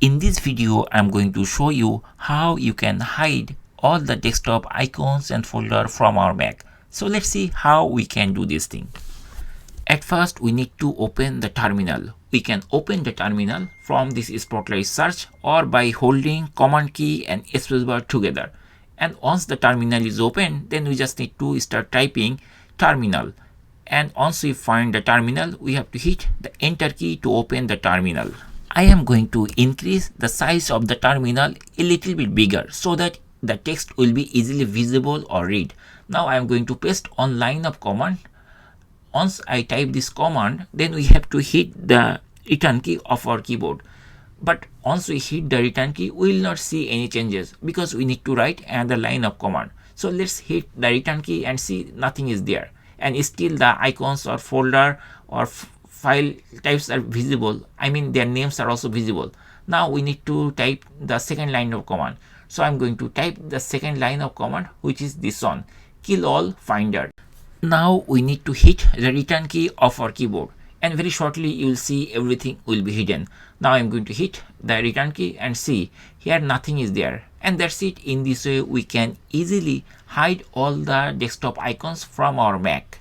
In this video, I'm going to show you how you can hide all the desktop icons and folder from our Mac. So let's see how we can do this thing. At first, we need to open the terminal. We can open the terminal from this Spotlight search or by holding Command key and spacebar together. And once the terminal is open, then we just need to start typing terminal. And once we find the terminal, we have to hit the enter key to open the terminal. I am going to increase the size of the terminal a little bit bigger so that the text will be easily visible or read. Now I am going to paste on line of command. Once I type this command, then we have to hit the return key of our keyboard. But once we hit the return key, we will not see any changes because we need to write another line of command. So let's hit the return key and see nothing is there. And still the icons or folder or file types are visible. I mean their names are also visible. Now we need to type the second line of command. So I'm going to type the second line of command, which is this one, kill all finder. Now we need to hit the return key of our keyboard, and very shortly you will see everything will be hidden. Now I'm going to hit the return key and see here nothing is there, and that's it. In this way we can easily hide all the desktop icons from our Mac.